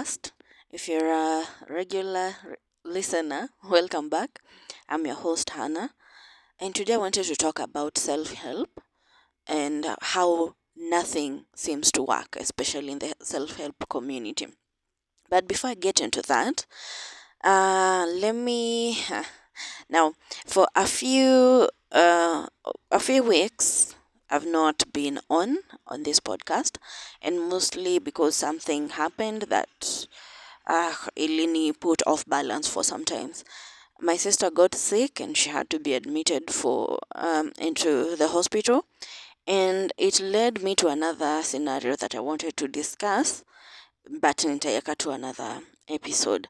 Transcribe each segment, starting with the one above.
podcast. If you're a regular listener, welcome back. I'm your host, Hannah, and today I wanted to talk about self help and how nothing seems to work, especially in the self help community. But before I get into that, let me now for a few weeks I've not been on this podcast, and mostly because something happened that Eleni put off balance for some times. My sister got sick and she had to be admitted for into the hospital, and it led me to another scenario that I wanted to discuss, but nitaweka to another episode.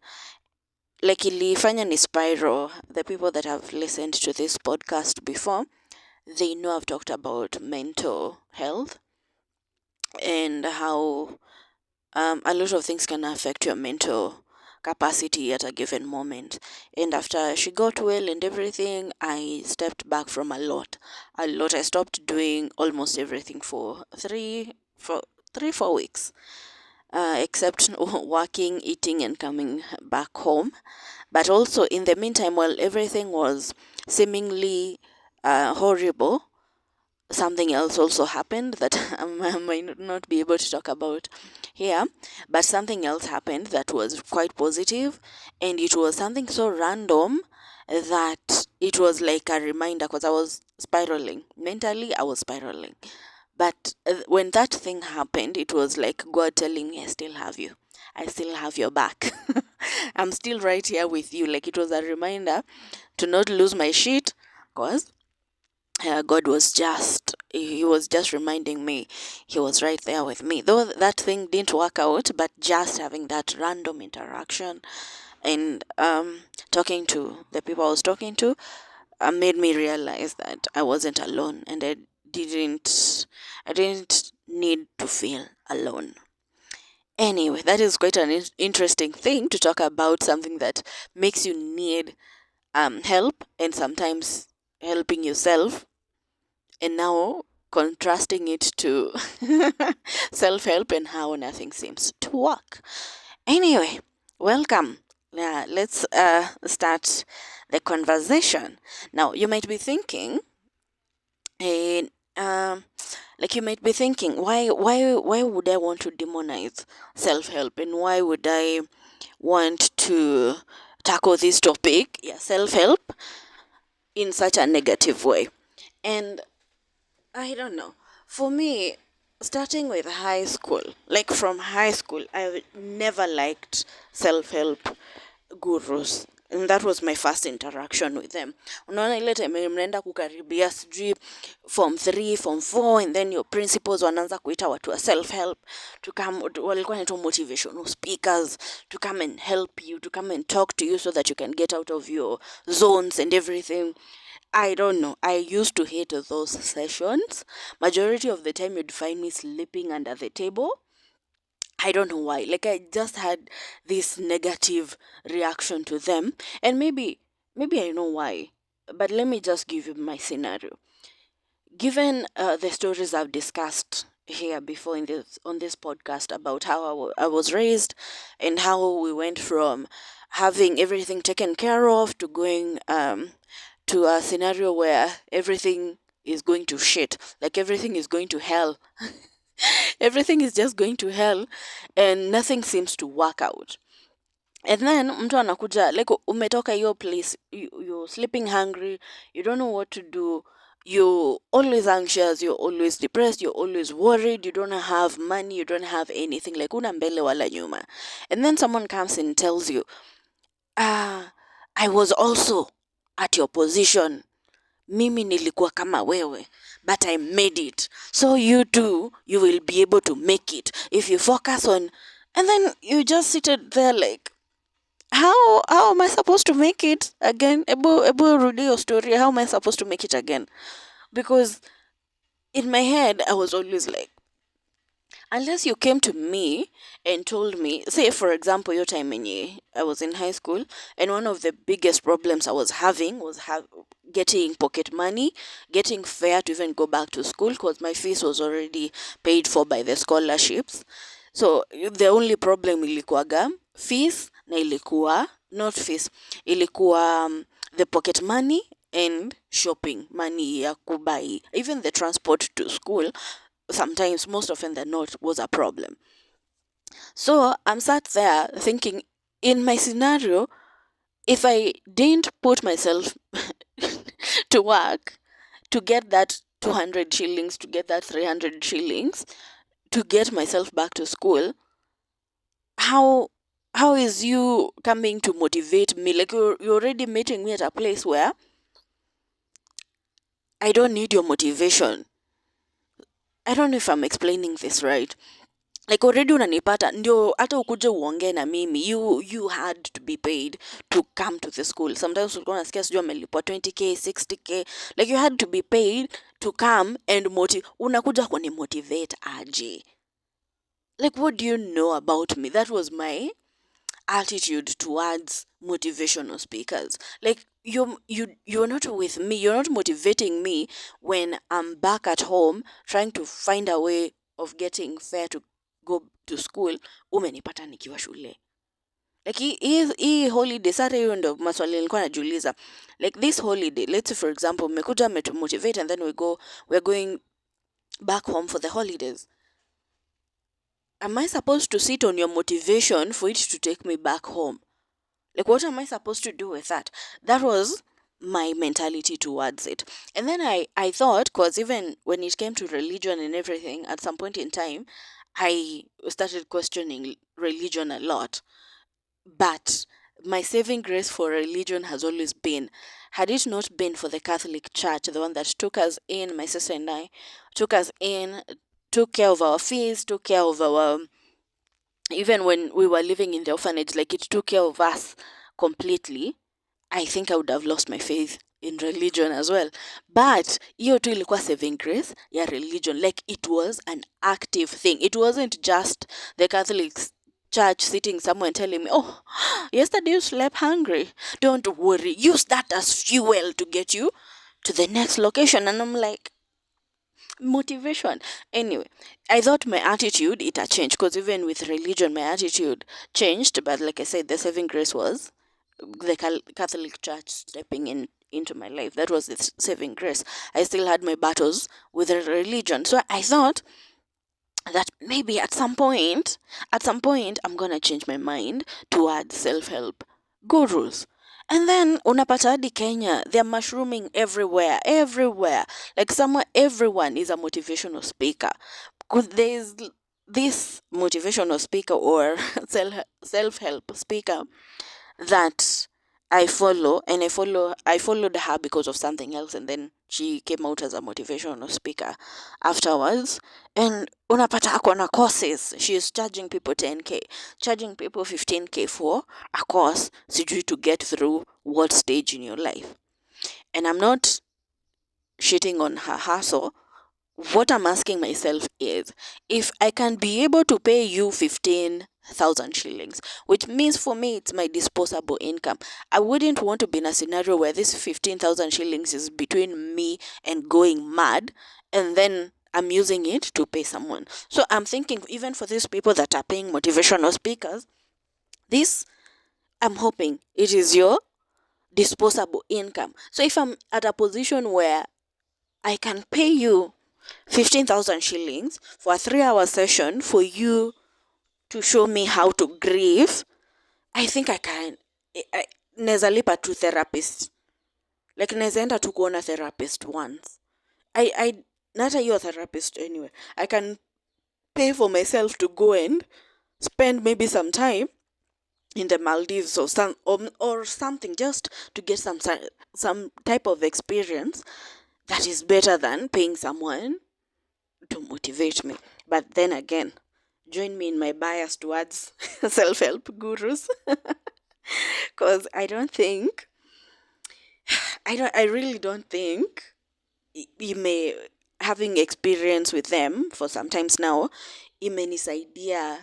Like ilifanya ni spiral. The people that have listened to this podcast before, they know I've talked about mental health and how a lot of things can affect your mental capacity at a given moment. And after she got well and everything, I stepped back from a lot. I stopped doing almost everything for 4 weeks, except working, eating, and coming back home. But also, in the meantime, while everything was seemingly horrible, something else also happened that I might not be able to talk about here, but something else happened that was quite positive, and it was something so random that it was like a reminder, because I was spiraling. Mentally, I was spiraling. But when that thing happened, it was like God telling me, I still have you. I still have your back. I'm still right here with you. Like, it was a reminder to not lose my shit, because God he was just reminding me he was right there with me. Though that thing didn't work out, but just having that random interaction and talking to the people I was talking to made me realize that I wasn't alone, and I didn't need to feel alone. Anyway, that is quite an interesting thing to talk about, something that makes you need help and sometimes helping yourself, and now contrasting it to self help and how nothing seems to work. Anyway, welcome. Let's start the conversation. Now, you might be thinking, eh, um, why would I want to demonize self help, and why would I want to tackle this topic, self help, in such a negative way? And I don't know. For me, starting with high school, like from high school, I never liked self help gurus. And that was my first interaction with them. Unaona ile time mnaenda kukaribia sijui form 3, form 4, and then your principals wanaanza kuita watu wa self help to come, walikuwa naitwa motivational speakers, to come and help you, to come and talk to you so that you can get out of your zones and everything. I don't know. I used to hate those sessions. Majority of the time, you'd find me sleeping under the table. I don't know why. Like, I just had this negative reaction to them, and maybe I know why. But let me just give you my scenario. Given the stories I've discussed here before on this podcast about how I was raised, and how we went from having everything taken care of to going to a scenario where everything is going to shit, like everything is going to hell. Everything is just going to hell, and nothing seems to work out. And then mtu anakuja, like, umetoka your place, you're sleeping hungry, you don't know what to do, you're always anxious, you're always depressed, you're always worried, you don't have money, you don't have anything, like una mbele wala nyuma. And then someone comes and tells you, I was also at your position. Mimi nilikuwa kama wewe, but I made it. So you too, you will be able to make it if you focus on. And then you just seated there like, how am I supposed to make it again? Ebu rudi your story. How am I supposed to make it again? Because in my head, I was always like, unless you came to me and told me, say for example, your time I was in high school, and one of the biggest problems I was having was getting pocket money, getting fare to even go back to school, because my fees was already paid for by the scholarships. So the only problem ilikuwaga fees, na ilikuwa not fees, ilikuwa the pocket money and shopping money ya kubai. Even the transport to school, sometimes, most often than not, was a problem. So I'm sat there thinking, in my scenario, if I didn't put myself to work to get that 200 shillings, to get that 300 shillings, to get myself back to school, how is you coming to motivate me? Like, you're already meeting me at a place where I don't need your motivation. I don't know if I'm explaining this right. Like, already unanipata ndio hata ukuje uongee na mimi, you had to be paid to come to the school. Sometimes ulikuwa unasikia sijui amelipwa 20k 60k, like you had to be paid to come and unakuja kuni motivate aje? Like, what do you know about me? That was my attitude towards motivational speakers. Like, you're not with me, you're not motivating me when I'm back at home trying to find a way of getting fare to go to school. Umenipata nikiwa shule. Like, hii holiday, sasa hiyo ndo maswali nilikuwa najiuliza. Like, this holiday, let's say for example mmekuja motivate and then we're going back home for the holidays. Am I supposed to sit on your motivation for it to take me back home? Like, what am I supposed to do with that? That was my mentality towards it. And then I thought, because even when it came to religion and everything, at some point in time, I started questioning religion a lot. But my saving grace for religion has always been, had it not been for the Catholic Church, the one that took us in, my sister and I, took us in, took care of our fees, took care of our, even when we were living in the orphanage, like, it took care of us completely, I think I would have lost my faith in religion as well. But hiyo tu ilikuwa saving grace ya religion. Like, it was an active thing. It wasn't just the Catholic Church sitting somewhere and telling me, oh, yesterday you slept hungry. Don't worry. Use that as fuel to get you to the next location. And I'm like, motivation. Anyway, I thought my attitude, it had changed, because even with religion, my attitude changed. But like I said, the saving grace was the Catholic Church stepping into my life. That was the saving grace. I still had my battles with the religion. So I thought that maybe at some point, I'm gonna change my mind towards self-help gurus. And then unapata hadi Kenya, they're mushrooming everywhere. Like, somewhere everyone is a motivational speaker. Because there's this motivational speaker or self-help speaker that I follow, and I followed her because of something else, and then she came out as a motivational speaker afterwards. And unapata ako na courses, she is charging people 10k, charging people 15k for a course, sijui to get through what stage in your life. And I'm not shitting on her hustle. What I'm asking myself is, if I can be able to pay you 15,000 shillings, which means for me it's my disposable income, I wouldn't want to be in a scenario where this 15,000 shillings is between me and going mad, and then I'm using it to pay someone. So I'm thinking, even for these people that are paying motivational speakers, this, I'm hoping it is your disposable income. So if I'm at a position where I can pay you 15,000 shillings for a 3-hour session for you to show me how to grieve, I think I can. Neza lipa to therapist. Like, neza enda tu kuona therapist once. Not a your therapist anyway. I can pay for myself to go and spend maybe some time in the Maldives or something, just to get some type of experience that is better than paying someone to motivate me. But then again, join me in my bias towards self-help gurus, because I really don't think you may, having experience with them for sometimes now, imenisaidia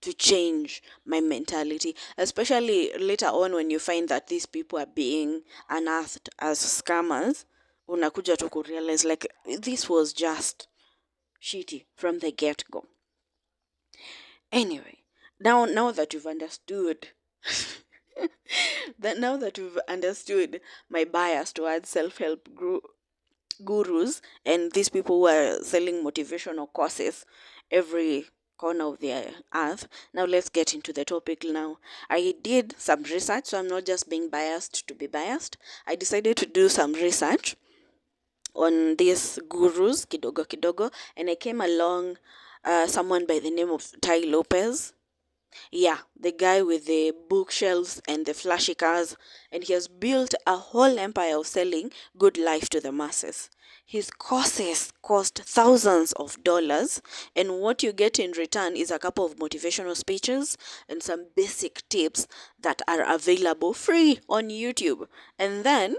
to change my mentality, especially later on when you find that these people are being unearthed as scammers. Unakuja tu kurealize, like, this was just shitty from the get-go. Anyway, now that you've understood now that you've understood my bias towards self-help gurus and these people who are selling motivational courses every corner of the earth, now let's get into the topic. Now, I did some research, so I'm not just being biased to be biased. I decided to do some research on these gurus kidogo kidogo, and I came along someone by the name of Tai Lopez. Yeah, the guy with the bookshelves and the flashy cars, and he has built a whole empire of selling good life to the masses. His courses cost thousands of dollars, and what you get in return is a couple of motivational speeches and some basic tips that are available free on YouTube. And then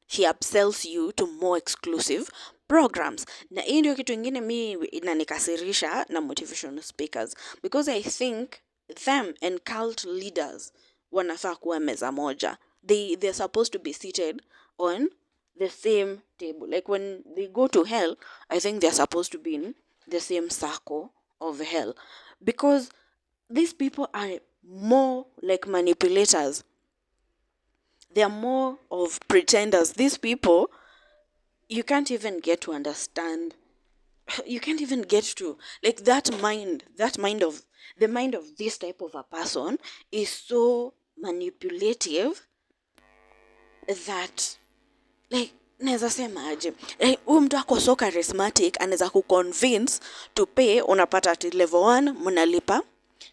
he upsells you to more exclusive programs. Na hii ndio kitu ingine mi inanikasirisha na motivational speakers, because I think them and cult leaders wanafaa kuwa meza moja. They're supposed to be seated on the same table. Like when they go to hell, I think they're supposed to be in the same circle of hell, because these people are more like manipulators. They are more of pretenders. These people, you can't even get to understand. You can't even get to, like, the mind of this type of a person is so manipulative that, like, naweza sema aje, huyu mtu ako so charismatic, anaweza kuconvince to pay. Unapata ati level 1 mnalipa,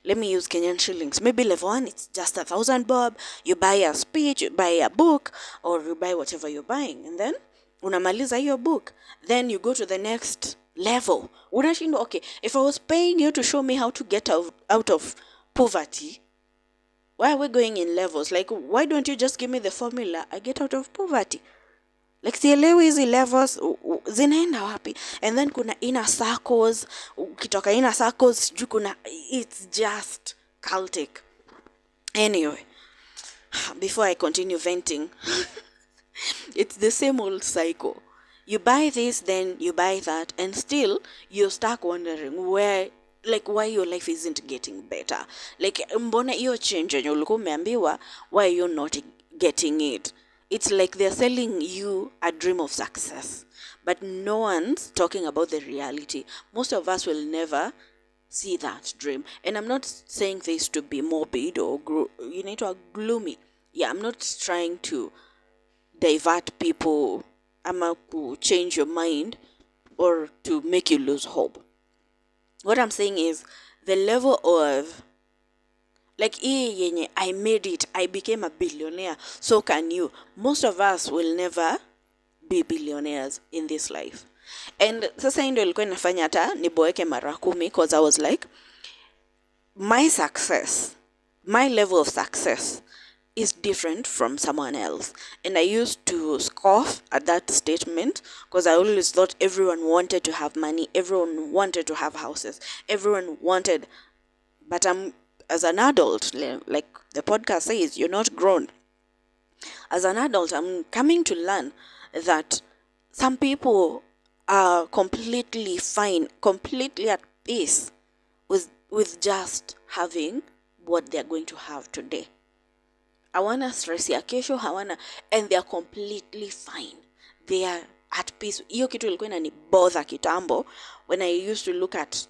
let me use Kenyan shillings, maybe level 1 it's just 1,000 bob. You buy a speech, you buy a book, or you buy whatever you're buying, and then unamaliza hiyo book, then you go to the next level. Unashindwa, okay, if I was paying you to show me how to get out of poverty, why are we going in levels? Like, why don't you just give me the formula, I get out of poverty? Like, sielewi hizi levels zinaenda wapi. And then kuna inner circles, ukitoka inner circles sijui kuna, it's just cultic. Anyway, before I continue venting, it's the same old cycle. You buy this, then you buy that, and still you're stuck wondering why your life isn't getting better. Like, mbona hiyo change yenye ulikuwa umeambiwa, why are you not getting it? It's like they're selling you a dream of success, but no one's talking about the reality. Most of us will never see that dream. And I'm not saying this to be morbid or gloomy. Yeah, I'm not trying to divert people, ama to change your mind or to make you lose hope. What I'm saying is the level of, like, yenye I made it, I became a billionaire, so can you. Most of us will never be billionaires in this life. And sasa hii ndio ilikuwa inafanya hata niboeke mara 10, because I was like, my level of success is different from someone else. And I used to scoff at that statement, because I always thought everyone wanted to have money, everyone wanted to have houses, everyone wanted, but as an adult, like the podcast says, you're not grown. As an adult, I'm coming to learn that some people are completely fine, completely at peace with just having what they're going to have today. Hawana stress ya kesho, hawana, and they are completely fine. They are at peace. Hiyo kitu ilikuwa inanibother kitambo when I used to look at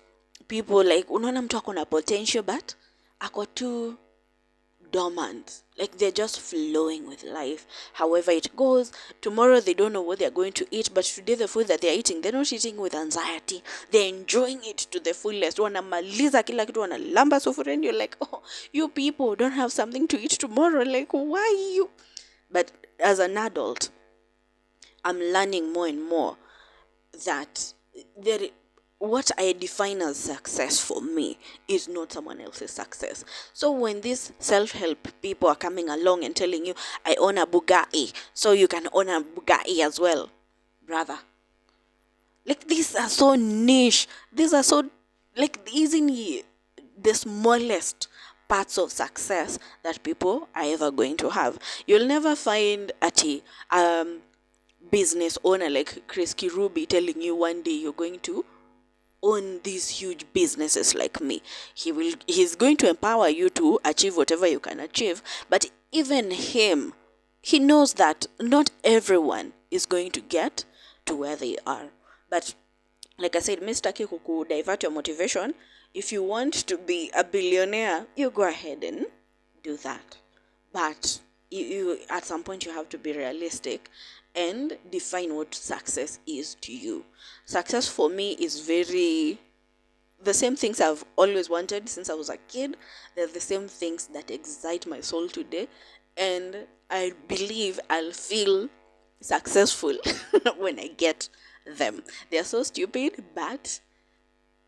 people, like, unaona mtu ako na potential but ako too dormant. Like, they're just flowing with life. However it goes, tomorrow they don't know what they're going to eat, but today the food that they're eating, they're not eating with anxiety. They're enjoying it to the fullest. Wanamaliza kila kitu, wanalamba sufuria, and you're like, oh, you people don't have something to eat tomorrow. Like, why you? But as an adult, I'm learning more and more that what I define as success for me is not someone else's success. So when these self-help people are coming along and telling you, I own a Bugatti, so you can own a Bugatti as well, brother. Like, these are so niche. These are so, like, easily the smallest parts of success that people are ever going to have. You'll never find business owner like Chris Kirubi telling you one day you're going to own these huge businesses like me. He's going to empower you to achieve whatever you can achieve. But even him, he knows that not everyone is going to get to where they are. But like I said, Mr. Kikuku, divert your motivation. If you want to be a billionaire, you go ahead and do that. But you at some point you have to be realistic and define what success is to you. Success for me is very the same things I've always wanted since I was a kid. They're the same things that excite my soul today. And I believe I'll feel successful when I get them. They're so stupid, but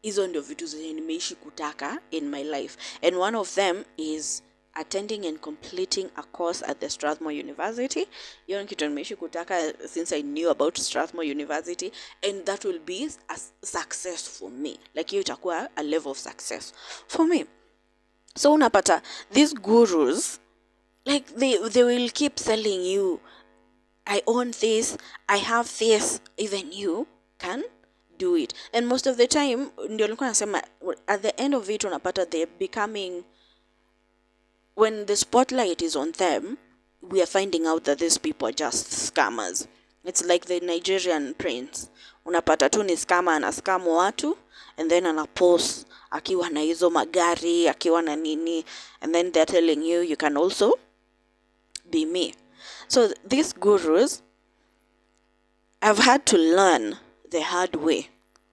hizo ndio vitu zenye nimeishi kutaka in my life. And one of them is attending and completing a course at the Strathmore University. Hiyo ni kitu nimeishi kutaka since I knew about Strathmore University, and that will be a success for me. Like hiyo itakuwa a level of success for me. So unapata these gurus, like they will keep selling you, I own this, I have this, even you can do it. And most of the time ndio nilikuwa nasema, at the end of it unapata they're becoming, when the spotlight is on them, we are finding out that these people are just scammers. It's like the Nigerian prince. Unapata tu ni scammer, ana scam watu and then anapost akiwa na hizo magari, akiwa na nini, and then they're telling you you can also be me. So these gurus, I've had to learn the hard way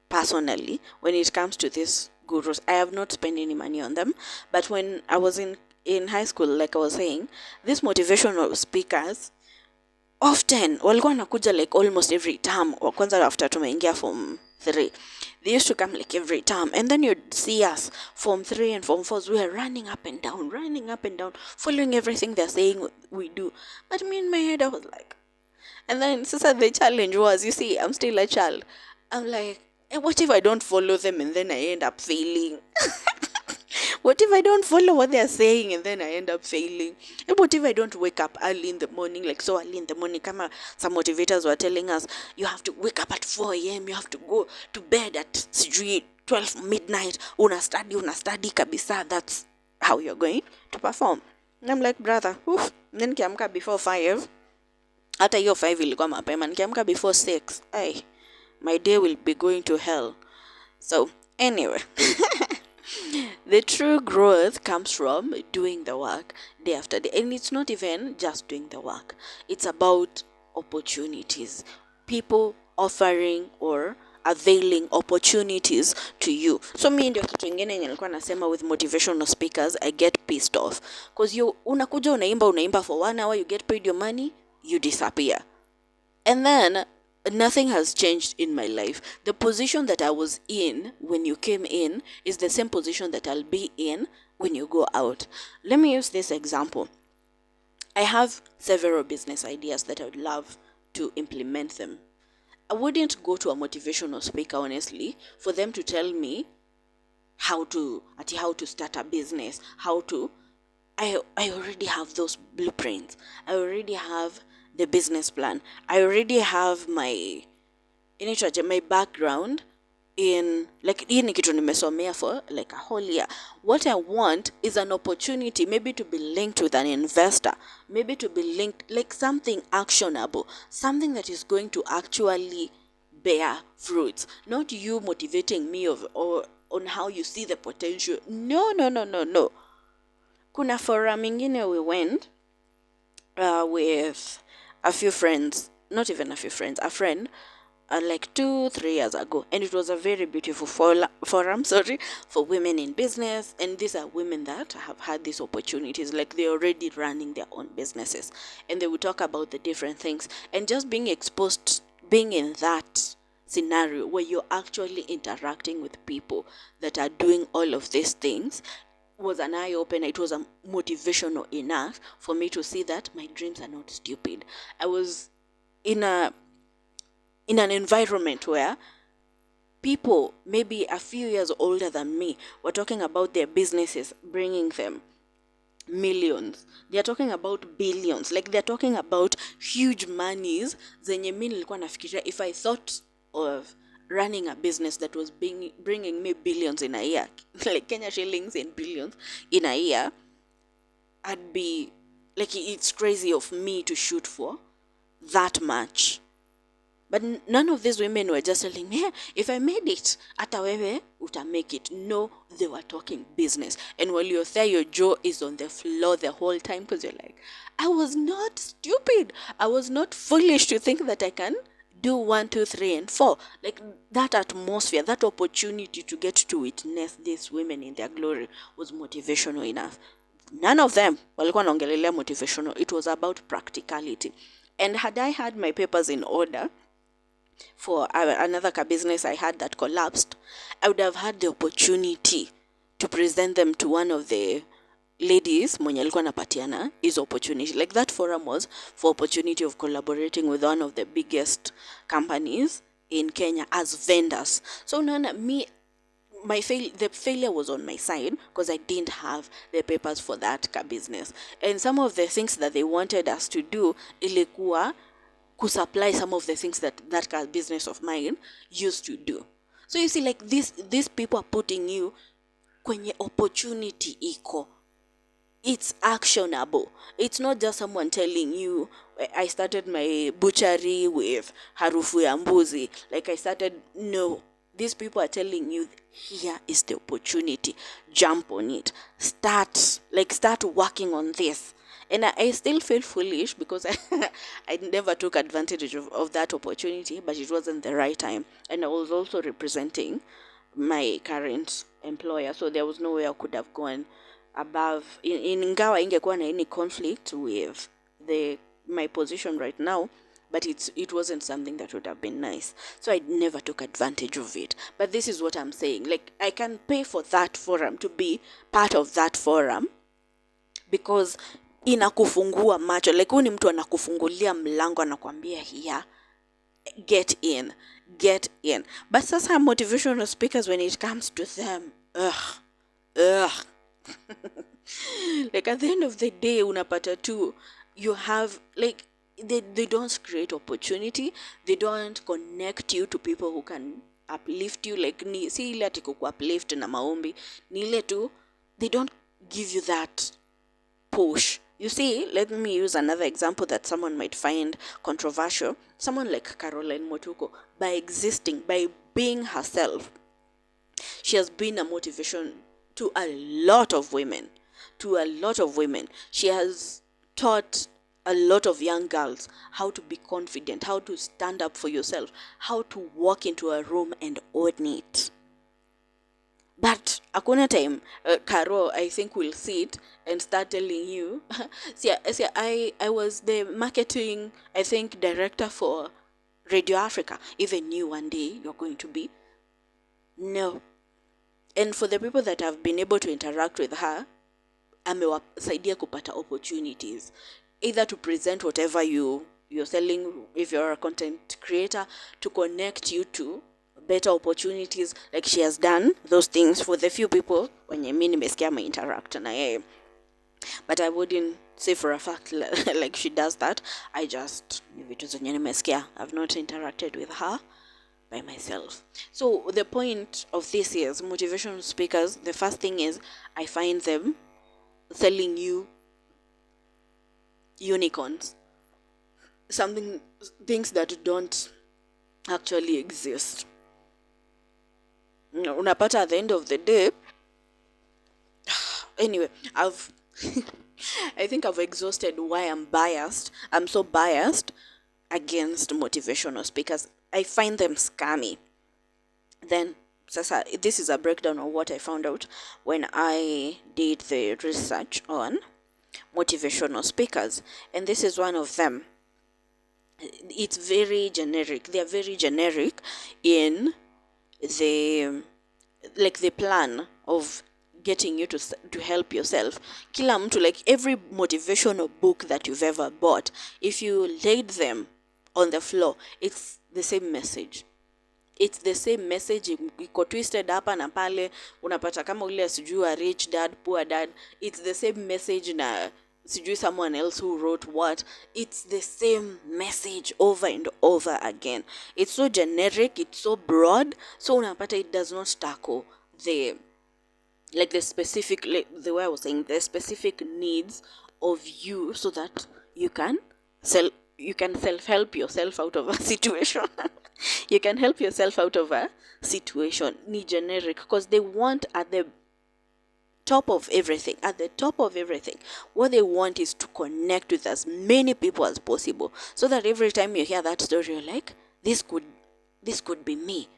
personally when it comes to these gurus. I have not spent any money on them, but when I was in high school, like I was saying, these motivational speakers often walikuwa wanakuja like almost every term, or kwanza after tumeingia form 3. They used to come like every term, and then you'd see us form 3 and form 4s, we are running up and down, following everything they're saying we do. But me in my head I was like, and then Sasa, the challenge was, you see, I'm still a child. I'm like, what if I don't follow them and then I end up failing? What if I don't follow what they're saying and then I end up failing? And what if I don't wake up early in the morning, like so early in the morning? Come some motivators were telling us, you have to wake up at 4 a.m. You have to go to bed at 12 midnight. Una study kabisa. That's how you're going to perform. And I'm like, brother, then kiamka before 5. Hata hiyo 5 ilikuwa mapema. Nikiamka before 6. My day will be going to hell. So, anyway. The true growth comes from doing the work day after day. And it's not even just doing the work. It's about opportunities. People offering or availing opportunities to you. So mi ndio kitu ingine nilikuwa nasema with motivational speakers, I get pissed off. Because you unakuja unaimba for 1 hour, you get paid your money, you disappear. And then nothing has changed in my life. The position that I was in when you came in is the same position that I'll be in when you go out. Let me use this example. I have several business ideas that I would love to implement them. I wouldn't go to a motivational speaker, honestly, for them to tell me how to start a business, I already have those blueprints. I already have the business plan. I already have my background in, like, hii ni kitu nimesomea for like a whole year. What I want is an opportunity, maybe to be linked with an investor, maybe to be linked, like something actionable, something that is going to actually bear fruits. Not you motivating me or on how you see the potential. No. Kuna forum ingine we went with a few friends, not even a few friends, a friend, like 2-3 years ago, and it was a very beautiful forum for women in business. And these are women that have had these opportunities, like they're already running their own businesses, and they would talk about the different things. And just being exposed, being in that scenario where you're actually interacting with people that are doing all of these things, was an eye-opener. It was motivational enough for me to see that my dreams are not stupid. I was in an environment where people maybe a few years older than me were talking about their businesses bringing them millions. They are talking about billions. Like, they're talking about huge monies zenye mimi nilikuwa nafikiria, if I thought of running a business that was bringing me billions in a year, like Kenya shillings and billions in a year, I'd be like, it's crazy of me to shoot for that much. But none of these women were just telling me, hey, if I made it, ata wewe uta make it. No, they were talking business. And while you're there, your jaw is on the floor the whole time, because you're like, I was not stupid. I was not foolish to think that I can do 1, 2, 3, and 4. Like, that atmosphere, that opportunity to get to witness these women in their glory was motivational enough. None of them walikuwa naongelelea motivational. It was about practicality. And had I had my papers in order for another business I had that collapsed, I would have had the opportunity to present them to one of the ladies mwenye alikuwa napatiana is opportunity. Like, that forum was for opportunity of collaborating with one of the biggest companies in Kenya as vendors. So unaona, the failure was on my side because I didn't have the papers for that business. And some of the things that they wanted us to do ilikuwa supply some of the things that business of mine used to do. So you see, like, these people are putting you kwenye opportunity iko. It's actionable. It's not just someone telling you, I started my butchery with harufu ya mbuzi. Like, no. These people are telling you, here is the opportunity. Jump on it. Start working on this. And I still feel foolish because I never took advantage of that opportunity, but it wasn't the right time. And I was also representing my current employer, so there was no way I could have gone above. Ingawa ingekuwa na any conflict with my position right now, but it wasn't something that would have been nice. So I never took advantage of it. But this is what I'm saying. Like, I can pay for that forum, to be part of that forum, because inakufungua macho. Like, huyu ni mtu anakufungulia mlango, anakuambia here, get in. But sasa motivational speakers, when it comes to them, like, at the end of the day, unapata tu, you have, like, they don't create opportunity. They don't connect you to people who can uplift you. Like, si ile ati kuku uplift na maombi, ni ile tu, they don't give you that push. You see, let me use another example that someone might find controversial. Someone like Caroline Motuko, by being herself, she has been a motivation to a lot of women. She has taught a lot of young girls how to be confident, how to stand up for yourself, how to walk into a room and own it. But akuna time, Caro, I think, will sit and start telling you, I was the marketing, I think, director for Radio Africa. Even you, one day, you're going to be. No. And for the people that have been able to interact with her, amewasaidia kupata opportunities, either to present whatever you're selling, if you're a content creator, to connect you to better opportunities. Like, she has done those things for the few people wenye mimi nimesikia interact na yeye. But I wouldn't say for a fact like she does that. I just vitu zenye nimesikia. I've not interacted with her by myself. So the point of this is, motivational speakers, the first thing is, I find them selling you unicorns, things that don't actually exist. Unapata at the end of the day. Anyway, I think I've exhausted why I'm so biased against motivational speakers. I find them scammy. Then, this is a breakdown of what I found out when I did the research on motivational speakers. And this is one of them. It's very generic. They are very generic in the plan of getting you to help yourself. Kila mtu, like, every motivational book that you've ever bought, if you laid them on the floor, it's the same message. Iko twisted hapa na pale. Unapata kama ule sijui rich dad, poor dad. It's the same message na sijui someone else who wrote what. It's the same message over and over again. It's so generic, it's so broad, so unapata it does not tackle the, like, the specific, like the way I was saying, the specific needs of you, so that you can self-help yourself out of a situation. You can help yourself out of a situation. Ni generic, because they want at the top of everything, what they want is to connect with as many people as possible, so that every time you hear that story, you're like, this could be me,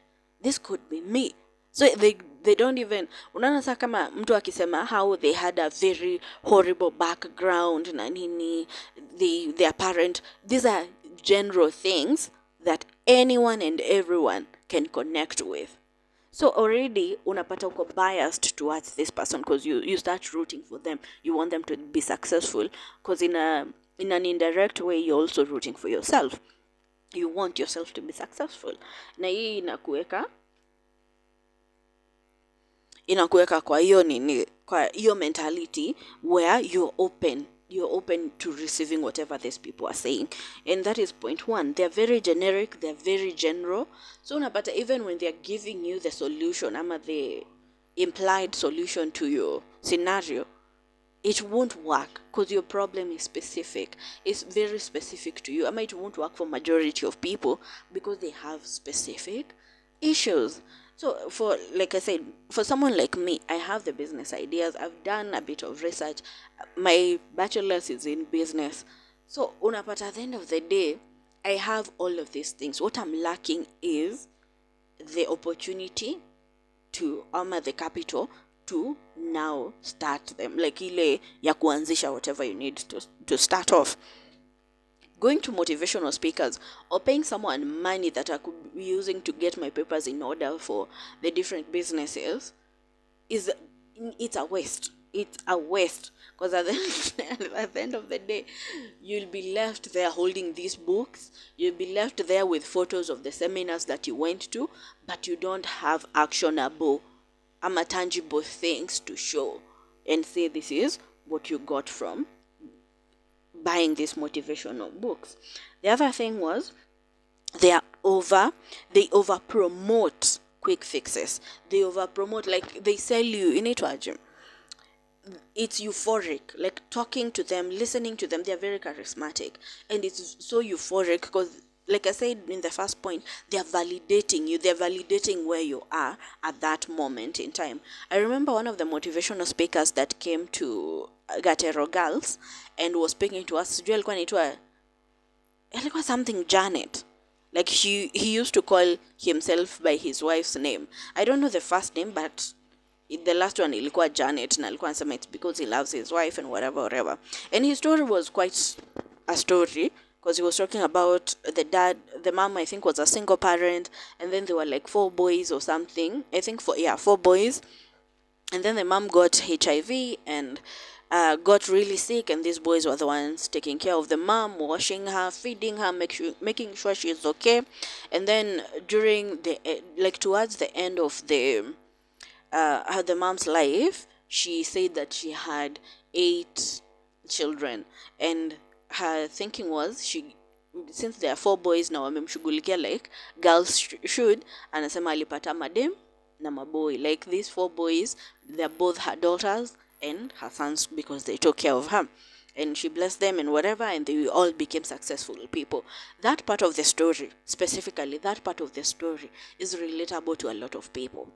this could be me. So they don't even, unaona saa kama mtu akisema how they had a very horrible background na nini, their parent, these are general things that anyone and everyone can connect with. So already unapata uko biased towards this person, because you start rooting for them. You want them to be successful, because in an indirect way you're also rooting for yourself. You want yourself to be successful. Na hii inakuweka kwa hiyo nini, kwa hiyo mentality where you're open to receiving whatever these people are saying. And that is point one. They're very generic, they're very general. So unapata even when they're giving you the solution, ama the implied solution to your scenario, it won't work, because your problem is specific. It's very specific to you. Ama it won't work for majority of people, because they have specific issues. So for, like I said, for someone like me, I have the business ideas. I've done a bit of research. My bachelor's is in business. So unapata at the end of the day, I have all of these things. What I'm lacking is the opportunity to, the capital to now start them, like ile ya kuanzisha whatever you need to start off. Going to motivational speakers or paying someone money that I could be using to get my papers in order for the different businesses it's a waste. It's a waste, because at the end of the day, you'll be left there holding these books. You'll be left there with photos of the seminars that you went to, but you don't have actionable, tangible things to show and say this is what you got from buying these motivational books. The other thing was they over promote quick fixes. They over promote, like they sell you in it. It's euphoric, like talking to them, listening to them. They're very charismatic, and it's so euphoric because, like I said in the first point, they're validating you. They're validating where you are at that moment in time. I remember one of the motivational speakers that came to Gatero Girls and was speaking to us. Alikuwa something Janet. Like he used to call himself by his wife's name. I don't know the first name, but the last one ilikuwa Janet, na alikuwa anasema it's because he loves his wife and whatever. And his story was quite a story, because he was talking about the mom, I think, was a single parent, and then there were like 4 boys or something. I think 4 boys. And then the mom got HIV and got really sick, and these boys were the ones taking care of the mom, washing her, feeding her, making sure she's okay. And then during towards the end of the mom's life, she said that she had 8 children, and her thinking was, since there are 4 boys now, wamemshughulikia like girls should, anasema alipata madem na maboy. Like these 4 boys, they're both her daughters and her sons, because they took care of her, and she blessed them and whatever, and they all became successful people. That part of the story, specifically that part of the story, is relatable to a lot of people,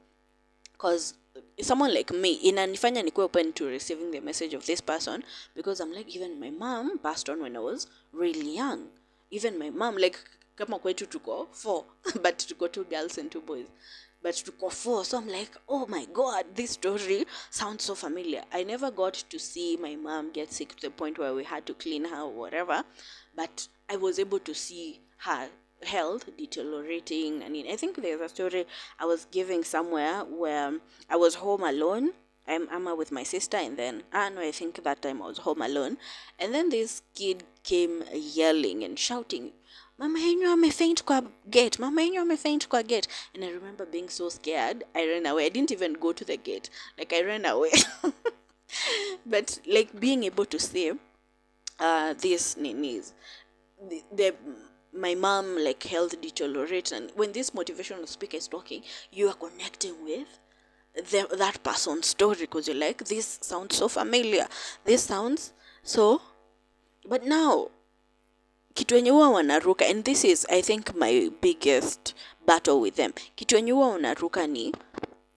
because someone like me, inanifanya nikuwe open to receiving the message of this person, because I'm like, even my mom passed on when I was really young. Even my mom, like, kama kwetu tuko 4 but tuko 2 girls and 2 boys, but tuko 4. So I'm like, oh my god, this story sounds so familiar. I never got to see my mom get sick to the point where we had to clean her or whatever, but I was able to see her health deteriorating. I think there's a story I was giving somewhere where I was home alone. I'm with my sister, and then I think that time I was home alone, and then this kid came yelling and shouting, Mama yenyu amefaint kwa gate, Mama yenyu amefaint kwa gate. And I remember being so scared, I ran away. I didn't even go to the gate, like I ran away. But like being able to say these ninis, the my mom like health deteriorate, and when this motivational speaker is talking, you are connecting with that person's story because you're like, this sounds so familiar, this sounds so. But now kitu wenye huwa wanaruka, and this is I think my biggest battle with them, kitu wenye huwa wanaruka ni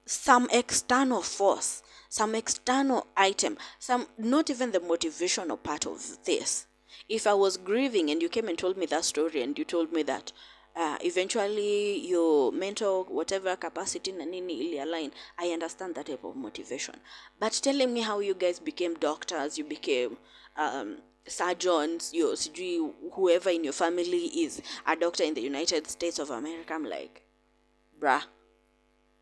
some external force, some external item, some, not even the motivational part of this. If I was grieving and you came and told me that story and you told me that eventually your mental whatever capacity na nini ili align, I understand that type of motivation. But telling me how you guys became doctors, you became surgeons, you sijui whoever in your family is a doctor in the United States of America, I'm like, bruh,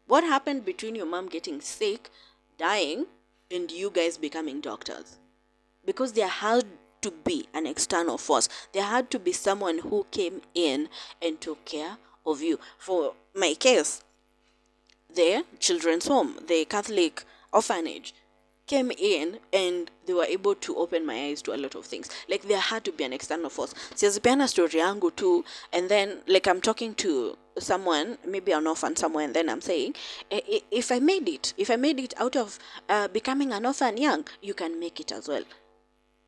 what happened between your mom getting sick, dying, and you guys becoming doctors? Because there had to be an external force. There had to be someone who came in and took care of you. For my case, the children's home, the Catholic orphanage, came in and they were able to open my eyes to a lot of things. Like there had to be an external force. Siazipeana story yangu too, and then like I'm talking to someone, maybe an orphan somewhere, and then I'm saying, if I made it out of becoming an orphan young, you can make it as well.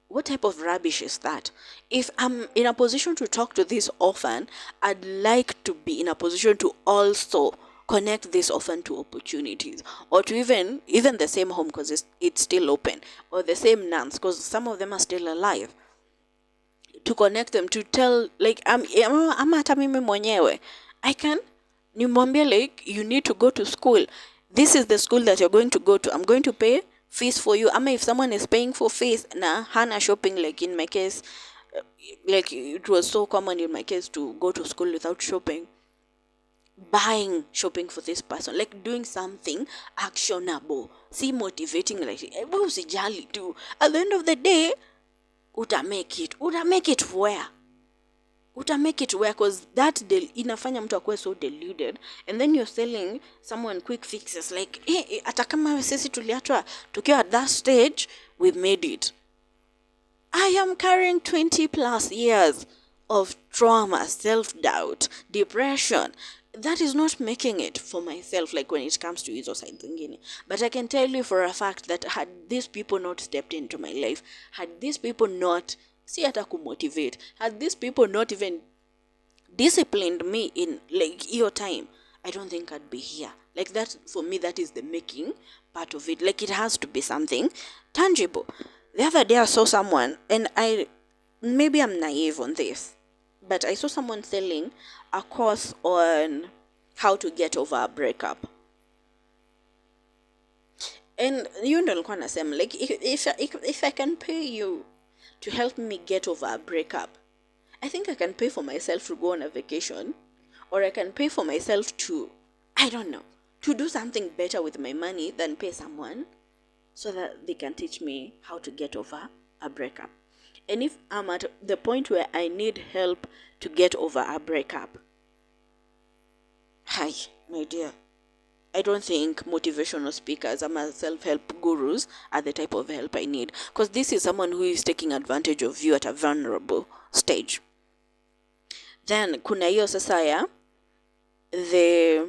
What type of rubbish is that? If I'm in a position to talk to this orphan, I'd like to be in a position to also connect this orphan to opportunities, or to even the same home because it's still open, or the same nuns because some of them are still alive, to connect them, to tell like I'm hata mimi mwenyewe I can nimwambie like, you need to go to school, this is the school that you're going to go to, I'm going to pay fees for you. Ama if someone is paying for fees na hana shopping, like in my case, like it was so common in my case to go to school without shopping, buying shopping for this person, like doing something actionable, see motivating, like usijali tu, at the end of the day uta make it where because that inafanya mtu akuwe so deluded, and then you're selling someone quick fixes like hata kama sisi tuliachwa tukiwa at that stage, we made it. I am carrying 20 plus years of trauma, self-doubt, depression. That is not making it for myself, like when it comes to hizo side zingine. But I can tell you for a fact that had these people not stepped into my life, had these people not, si hata kumotivate, had these people not even disciplined me in like your time, I don't think I'd be here. Like that, for me, that is the making part of it. Like it has to be something tangible. The other day I saw someone, and maybe I'm naive on this, but I saw someone selling a course on how to get over a breakup. And you ndo nilikuwa nasema like, if I can pay you to help me get over a breakup, I think I can pay for myself to go on a vacation, or I can pay for myself to, I don't know, to do something better with my money than pay someone so that they can teach me how to get over a breakup. And if I'm at the point where I need help to get over a breakup, hi, my dear, I don't think motivational speakers and self-help gurus are the type of help I need, because this is someone who is taking advantage of you at a vulnerable stage. Then kuna hiyo sasa ya the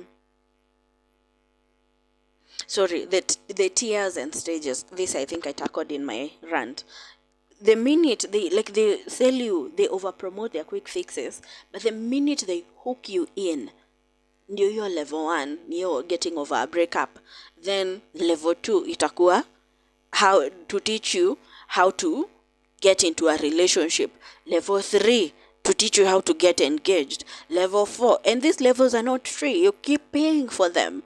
tiers and stages. This I think I tackled in my rant. The minute they sell you, they overpromote their quick fixes, but the minute they hook you in, ndio hiyo level 1, you're getting over a breakup. Then level 2 itakuwa how to teach you how to get into a relationship. Level 3 to teach you how to get engaged. Level 4, and these levels are not free. You keep paying for them.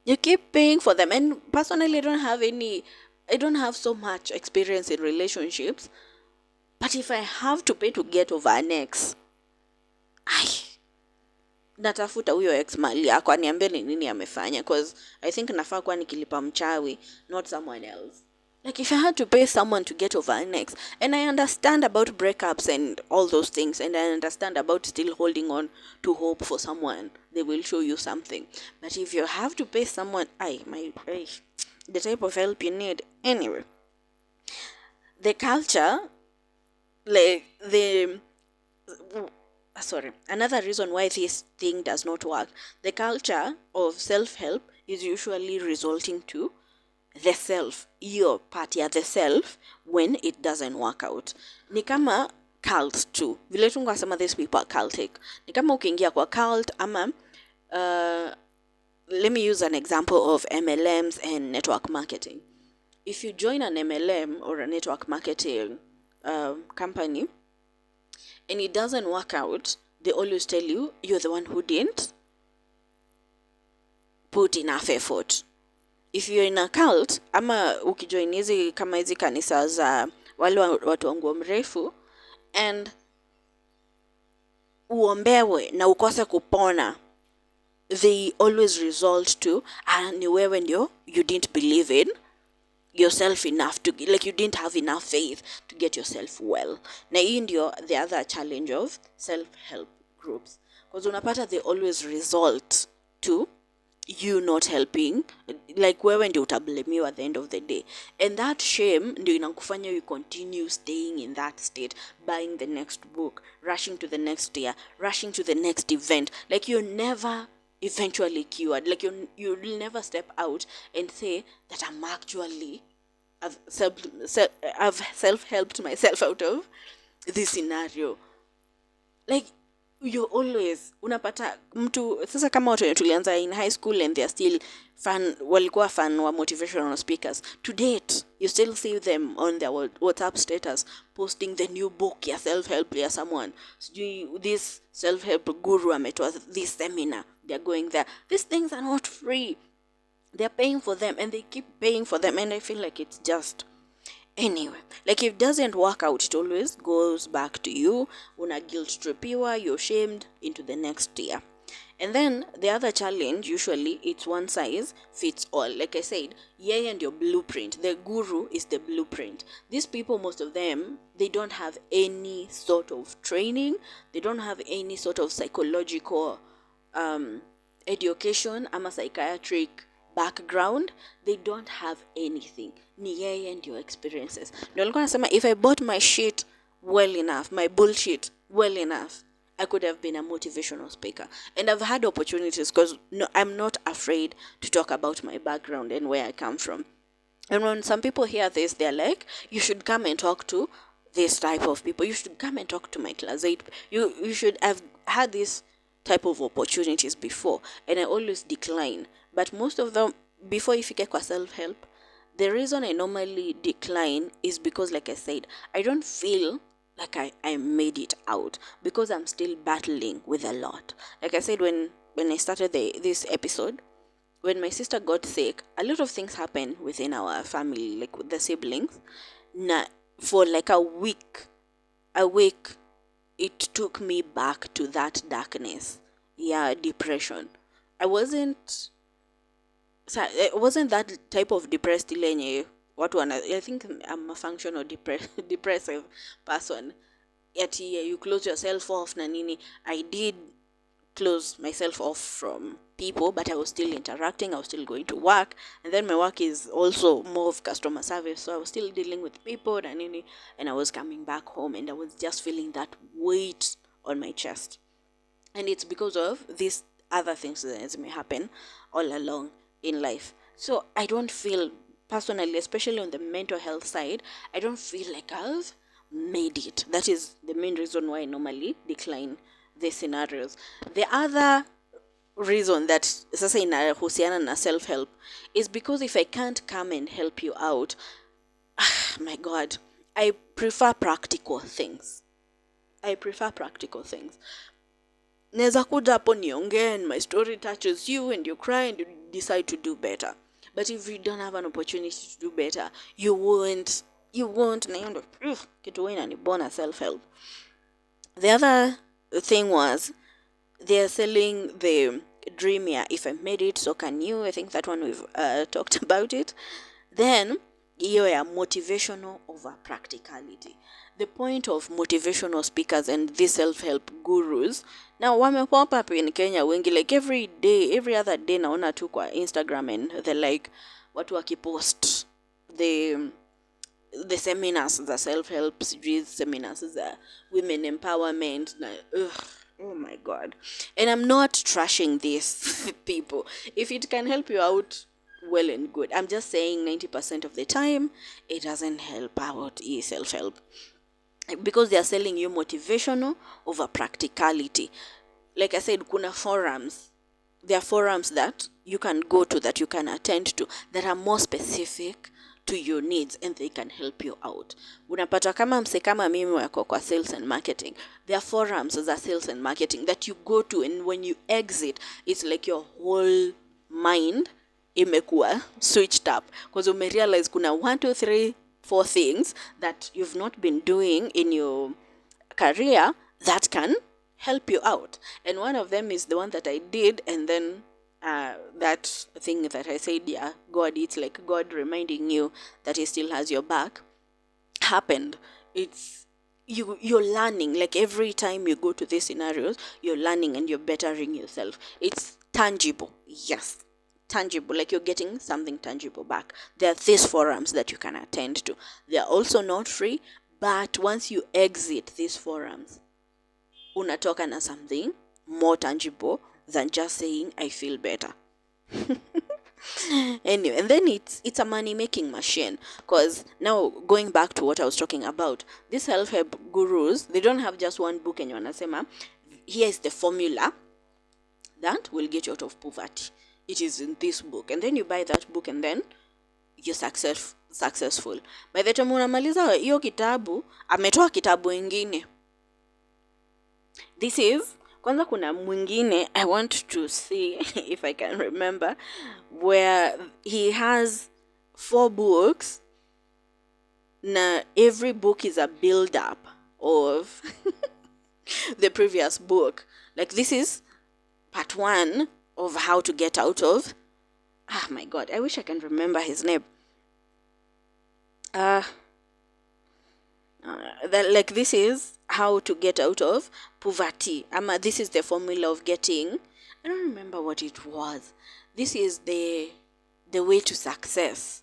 And personally, I don't have so much experience in relationships, but if I have to pay to get over an ex, natafuta huyo ex mali yako aniambie ni nini amefanya, because I think nafaa kuwa nikilipa mchawi, not someone else. Like if I had to pay someone to get over an ex, and I understand about breakups and all those things, and I understand about still holding on to hope for someone, they will show you something. But if you have to pay someone, the type of help you need. Anyway, the culture like the another reason why this thing does not work, the culture of self-help is usually resulting to the self, your part ya the self, when it doesn't work out. Ni kama cult too, vile tu ngasema these people are cultic. Ni kama ukiingia kwa cult ama let me use an example of MLMs and network marketing. If you join an MLM or a network marketing company and it doesn't work out, they always tell you you're the one who didn't put enough effort. If you're in a cult, ama ukijoin hizi kama hizi kanisa za wale watu wa nguo mrefu and uombewe na ukose kupona, they always result to ni wewe ndio you didn't believe in yourself enough to, like, you didn't have enough faith to get yourself well. Na hii ndio the other challenge of self-help groups, because unapata they always result to you not helping, like wewe ndio utablemiwa at the end of the day, and that shame ndio inakufanya you continue staying in that state, buying the next book, rushing to the next year, rushing to the next event, like you're never eventually cured, like you'll never step out and say that I'm actually I've self-helped myself out of this scenario. Like you always unapata mtu sasa, kama watu tulianza in high school and they're still walikuwa fan wa motivational speakers, to date you still see them on their WhatsApp status posting the new book ya self-help ya someone, this self-help guru ametoa this seminar, they're going there. These things are not free, they're paying for them and they keep paying for them, and I feel like it's just anyway, like if it doesn't work out, it always goes back to you. Una guilt tripiwa, you're shamed into the next year. And then the other challenge, usually it's one size fits all. Like I said, and your blueprint, the guru is the blueprint. These people, most of them, they don't have any sort of training, they don't have any sort of psychological education ama psychiatric background, they don't have anything. Ni yeye and your experiences. Ndio alikuwa nasema, if I bought my shit well enough, my bullshit well enough, I could have been a motivational speaker. And I've had opportunities because I'm not afraid to talk about my background and where I come from. And when some people hear this, they're like, you should come and talk to this type of people. You should come and talk to my class 8. You should have had this type of opportunities before. And I always decline. But most of them, before if you get self-help, the reason I normally decline is because, like I said, I don't feel like I made it out, because I'm still battling with a lot. Like I said, when I started this episode, when my sister got sick, a lot of things happened within our family, like with the siblings. For like a week, it took me back to that darkness. Yeah, depression. I wasn't that type of depressed lenye watu I think I'm a functional depressive person. Yet you close yourself off na nini. I did close myself off from people, but I was still interacting, I was still going to work, and then my work is also more of customer service, so I was still dealing with people and nini, and I was coming back home and I was just feeling that weight on my chest. And it's because of these other things that may happen all along in life. So I don't feel personally, especially on the mental health side, I don't feel like I've made it. That is the main reason why I normally decline these scenarios. The other reason that sasa inahusiana na self-help is because if I can't come and help you out, my God, I prefer practical things. Neza kuja hapo niongee and my story touches you and you cry and you decide to do better. But if you don't have an opportunity to do better, you won't na hiyo ndo kitu inanibona self-help. The other thing was they're selling the dream here. If I made it, so can you. I think that one we've talked about it. Then hiyo ya motivational over practicality. The point of motivational speakers and these self-help gurus, now wamepop up in Kenya wengi, like every other day naona tu kwa Instagram and the like, watu wakipost the seminars, the self-help series seminars, the women empowerment. Ugh, oh my God. And I'm not trashing this, people. If it can help you out, well and good. I'm just saying 90% of the time, it doesn't help out self-help, because they are selling you motivational over practicality. Like I said, kuna forums. There are forums that you can go to, that you can attend to, that are more specific to your needs, and they can help you out. Unapata kama mse kama mimi wako kwa sales and marketing, there are forums za sales and marketing that you go to, and when you exit, it's like your whole mind imekuwa switched up, because you may realize kuna 1 2 3 4 things that you've not been doing in your career that can help you out. And one of them is the one that I did, and then that thing that I said, yeah, God, it's like God reminding you that He still has your back, happened. It's you're learning, like every time you go to these scenarios, you're learning and you're bettering yourself. It's tangible. Yes, tangible, like you're getting something tangible back. There are these forums that you can attend to. They are also not free, but once you exit these forums, unatoka na something more tangible than just saying I feel better. Anyway, and then it's a money making machine, because now going back to what I was talking about, these self-help gurus, they don't have just one book and wanasema here is the formula that will get you out of poverty. It is in this book, and then you buy that book, and then you're successful. By the time unamaliza hiyo kitabu, ametoa kitabu ingine. This is, kwanza kuna mwingine, I want to see if I can remember, where he has 4 books, na every book is a build up of the previous book. Like this is part 1 of how to get out of, my God, I wish I can remember his name. Like this is how to get out of poverty. This is the formula of getting, I don't remember what it was. This is the way to success.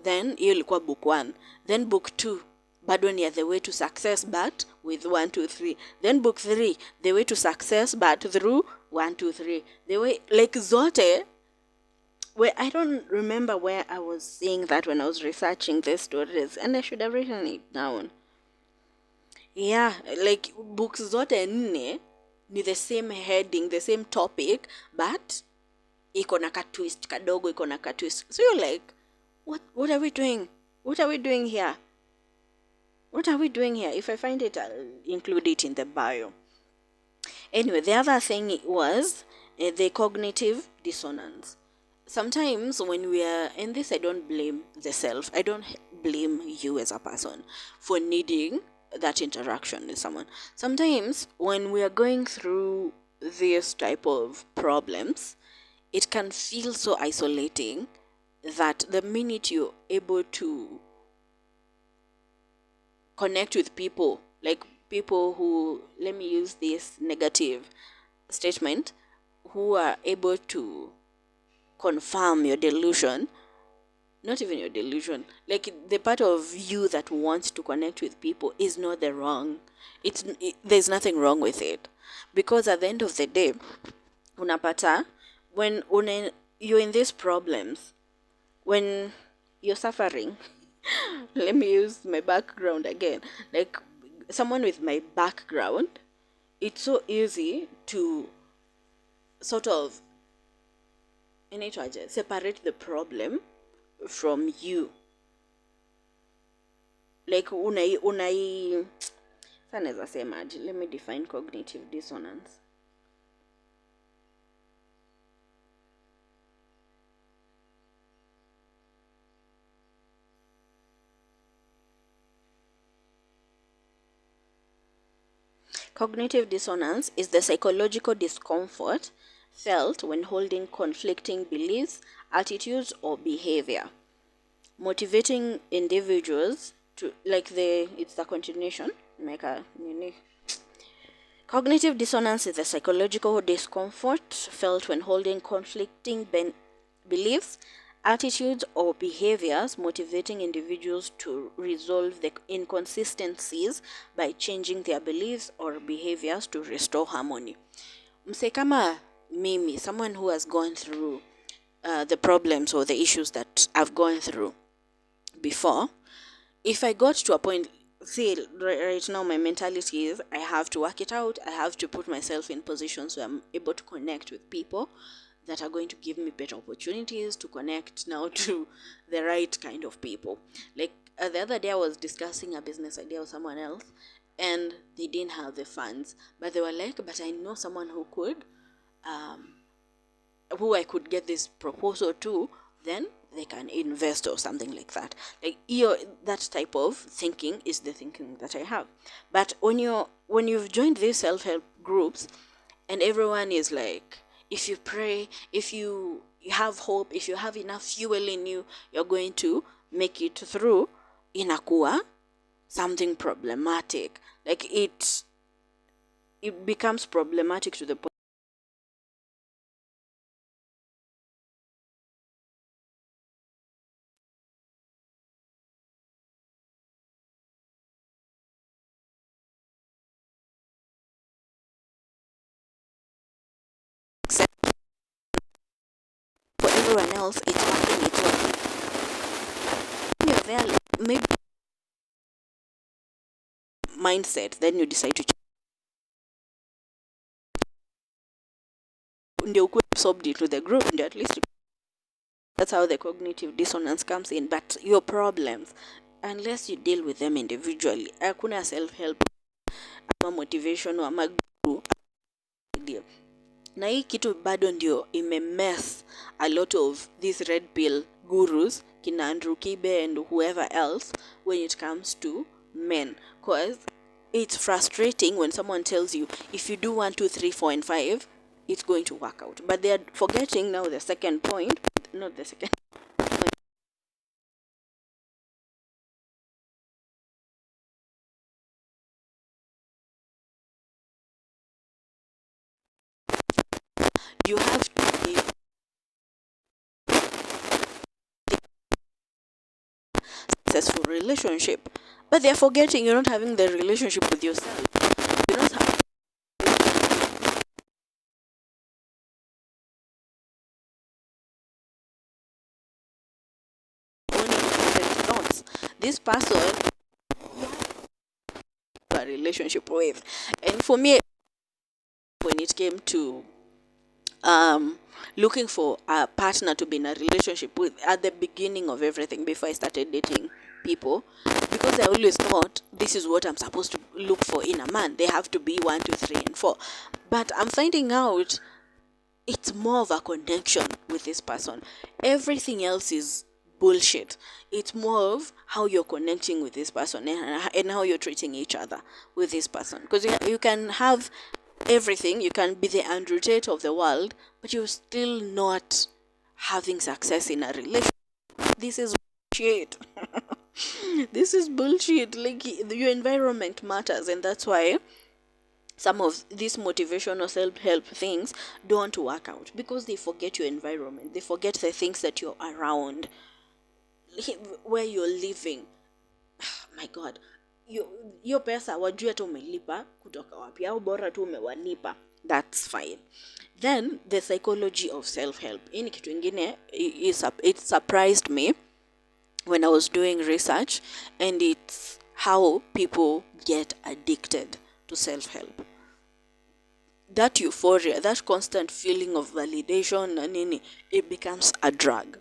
Then hiyo ilikuwa book 1. Then book 2 bado ni the way to success, but with 1 2 3. Then book 3, the way to success, but through 1 2 3. The way, like zote, where I don't remember where I was seeing that when I was researching these stories, and I should have written it down. Yeah, like books zote nne ni the same heading, the same topic, but iko na ka twist kadogo, iko na ka twist. So you're like, what are we doing? What are we doing here? What are we doing here? If I find it, I'll include it in the bio. Anyway, the other thing was the cognitive dissonance. Sometimes when we are in this, I don't blame the self. I don't blame you as a person for needing that interaction with someone. Sometimes when we are going through this type of problems, it can feel so isolating that the minute you're able to connect with people, like people who, let me use this negative statement, who are able to confirm your delusion, not even your delusion, like the part of you that wants to connect with people is not the wrong. There's nothing wrong with it, because at the end of the day, unapata when you're in these problems, when you're suffering, let me use my background again, like someone with my background, it's so easy to sort of separate the problem from you. Like unai sanaweza semaje, let me define cognitive dissonance. Cognitive dissonance is the psychological discomfort felt when holding conflicting beliefs, attitudes, or behavior, motivating individuals to, it's the continuation, Cognitive dissonance is the psychological discomfort felt when holding conflicting beliefs, attitudes or behaviors motivating individuals to resolve the inconsistencies by changing their beliefs or behaviors to restore harmony. Mse kama mimi, someone who has gone through the problems or the issues that I've gone through before, if I got to a point, see, right now my mentality is I have to work it out. I have to put myself in positions where I'm able to connect with people that are going to give me better opportunities to connect now to the right kind of people. Like the other day, I was discussing a business idea with someone else, and they didn't have the funds, but they were like, "But I know someone who could." Who I could get this proposal to, then they can invest or something like that. Like that type of thinking is the thinking that I have. But when you've joined these self-help groups, and everyone is like, if you pray, if you have hope, if you have enough fuel in you, you're going to make it through. Inakuwa something problematic. Like it becomes problematic to the point for everyone else it's working, it's working. You're there, like, maybe mindset, then you decide to ndio ukuwe absorbed into the group, ndio at least that's how the cognitive dissonance comes in. But your problems, unless you deal with them individually, hakuna self-help ama motivation ama guru idea. Na hii kitu bado ndio imemess a lot of these red pill gurus kina Andrew Kibe and whoever else when it comes to men, because it's frustrating when someone tells you if you do 1 2 3 4 and 5 it's going to work out, but they are forgetting now the second point, not the second. You have to be successful relationship, but they're forgetting you're not having the relationship with yourself. You're not having only different thoughts. This person you have a relationship with, and for me, when it came to looking for a partner to be in a relationship with at the beginning of everything before I started dating people, because I always thought this is what I'm supposed to look for in a man. They have to be 1 2 3 and 4, but I'm finding out it's more of a connection with this person. Everything else is bullshit. It's more of how you're connecting with this person, and how you're treating each other with this person. Because you can have everything, you can be the Andrew Tate of the world, but you're still not having success in a relationship. This is bullshit. This is bullshit. Like, your environment matters, and that's why some of these motivational self-help things don't work out, because they forget your environment, they forget the things that you're around, where you're living. My god, hiyo pesa wajue hata umelipa kutoka wapi, au bora tu umewalipa, that's fine. Then the psychology of self-help, hii ni kitu ingine, it surprised me when I was doing research, and it's how people get addicted to self-help. That euphoria, that constant feeling of validation na nini, it becomes a drug.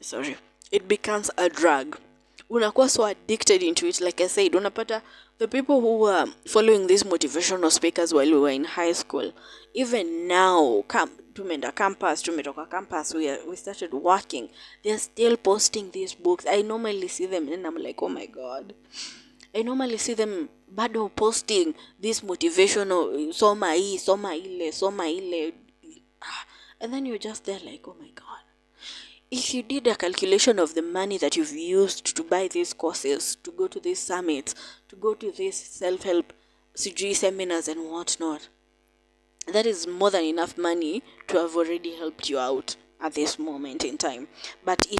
Sorry, it becomes a drug. Unakuwa so addicted into it. Like I said, unapata the people who were following these motivational speakers while we were in high school, even now, tumetoka campus, we started working, they're still posting these books. I normally see them and I'm like, oh my god. I normally see them bado posting this motivational, soma hii, soma ile, soma ile. And then you're just there like, oh my god. If you did a calculation of the money that you've used to buy these courses, to go to these summits, to go to these self-help CG seminars and whatnot, that is more than enough money to have already helped you out. at this moment in time. But it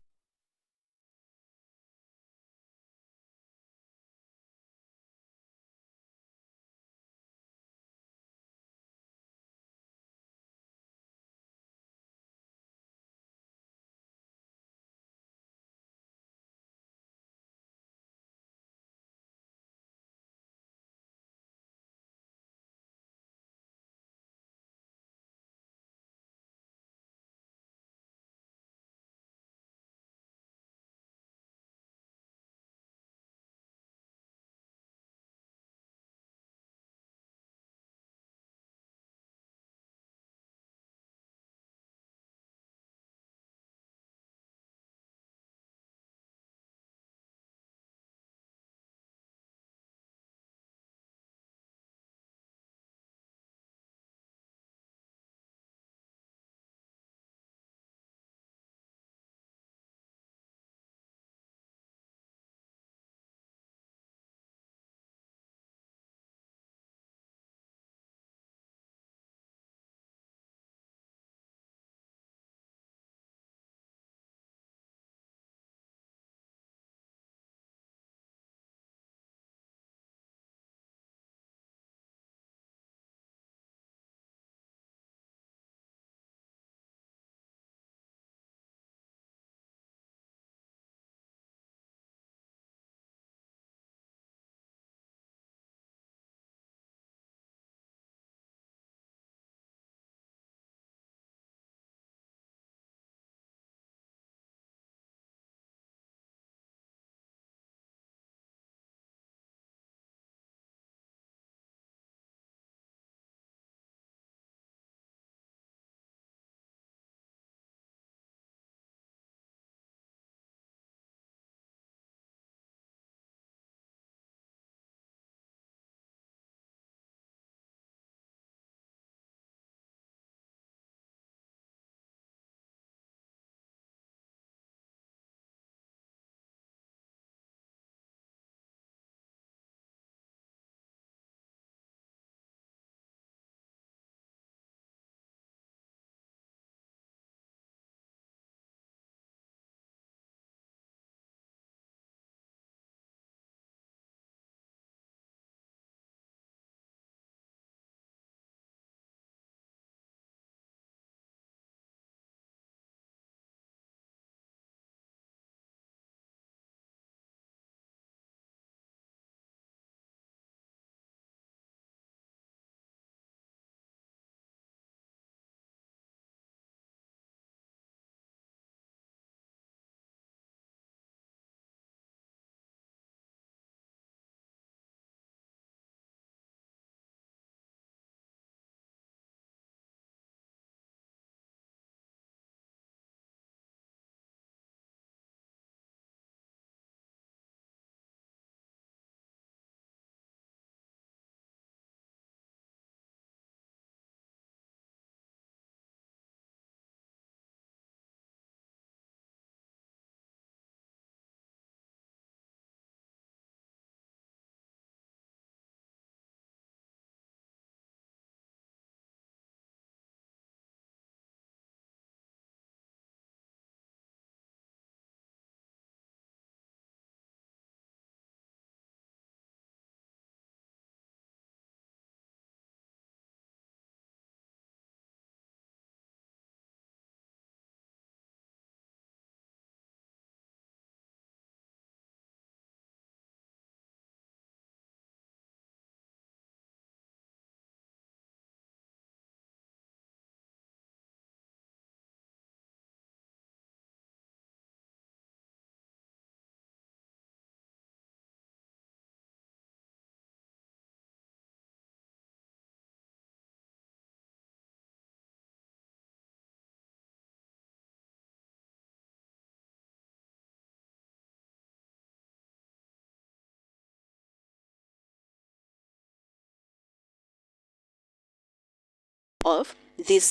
of this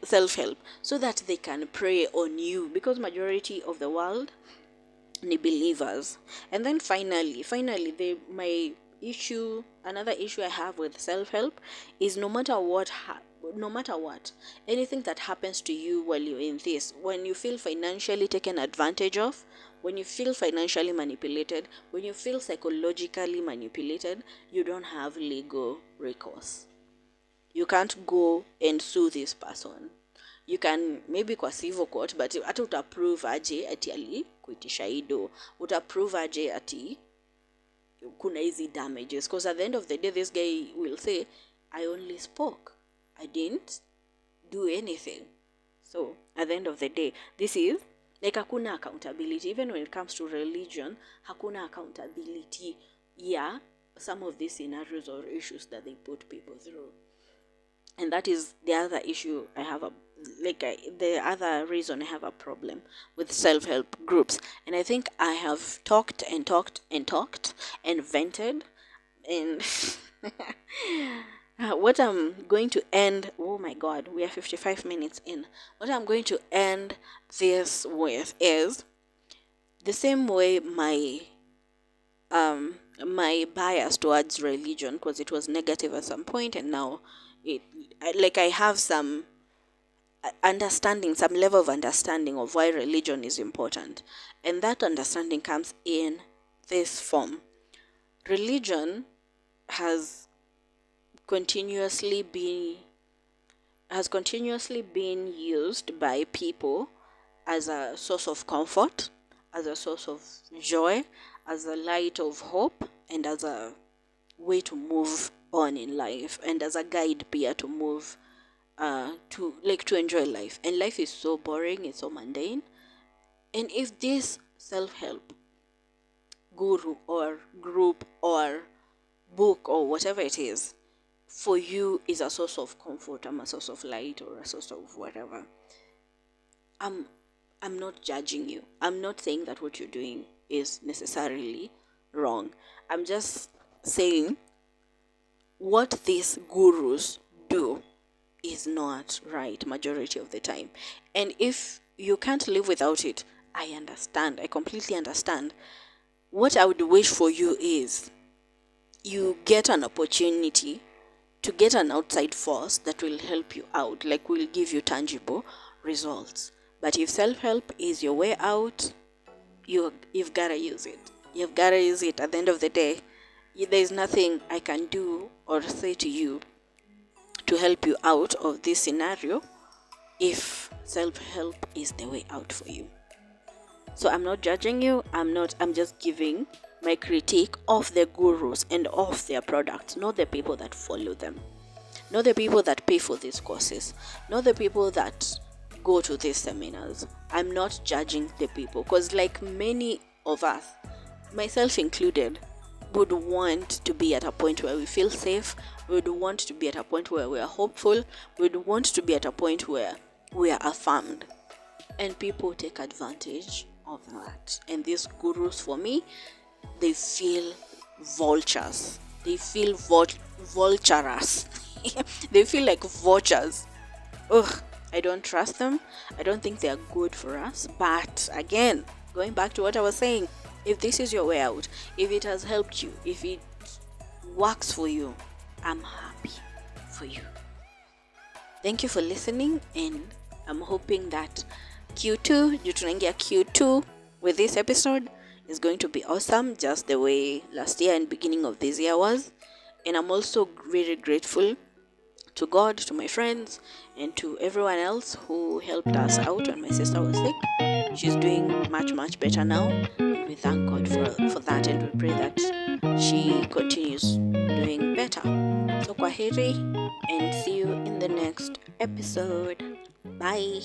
self help, so that they can prey on you, because majority of the world ni believers. And then finally the my issue another issue I have with self help is, no matter what, anything that happens to you while you're in this, when you feel financially taken advantage of, when you feel financially manipulated, when you feel psychologically manipulated, you don't have legal recourse. You can't go and sue this person. You can maybe kwa civil court, but hata utaprove aje ati alikuitisha ido, utaprove aje ati kuna hizi damages, because at the end of the day this guy will say, I only spoke, I didn't do anything. So at the end of the day, this is like hakuna accountability. Even when it comes to religion, hakuna accountability. Yeah, some of these scenarios or issues that they put people through. And that is the other issue I have the other reason I have a problem with self-help groups. And I think I have talked and talked and talked and vented, and what I'm going to end, oh my god, we are 55 minutes in. What I'm going to end this with is the same way my bias towards religion, because it was negative at some point, and now I have some understanding, some level of understanding of why religion is important. And that understanding comes in this form. Religion has continuously been used by people as a source of comfort, as a source of joy, as a light of hope, and as a way to move on in life, and as a guide peer to move to enjoy life. And life is so boring, it's so mundane. And if this self-help guru or group or book or whatever it is for you is a source of comfort, a source of light, or a source of whatever, I'm not judging you. I'm not saying that what you're doing is necessarily wrong. I'm just saying what these gurus do is not right majority of the time. And if you can't live without it, I understand. I completely understand. What I would wish for you is you get an opportunity to get an outside force that will help you out, like will give you tangible results. But if self-help is your way out, you've got to use it. You've got to use it. At the end of the day, there's nothing I can do or say to you to help you out of this scenario if self-help is the way out for you. So I'm not judging you. I'm just giving my critique of the gurus and of their products, not the people that follow them, not the people that pay for these courses, not the people that go to these seminars. I'm not judging the people, because like many of us, myself included, would want to be at a point where we feel safe. We would want to be at a point where we are hopeful. We would want to be at a point where we are affirmed. And people take advantage of that. And these gurus, for me, they feel vultures. They feel vulturous. They feel like vultures. Ugh, I don't trust them. I don't think they are good for us. But again, going back to what I was saying, if this is your way out, if it has helped you, if it works for you, I'm happy for you. Thank you for listening, and I'm hoping that Q2, Q2 with this episode is going to be awesome, just the way last year and beginning of this year was. And I'm also very grateful to God, to my friends, and to everyone else who helped us out when my sister was sick. She's doing much, much better now. And we thank God for that, and we pray that she continues doing better. So kwaheri, and see you in the next episode. Bye.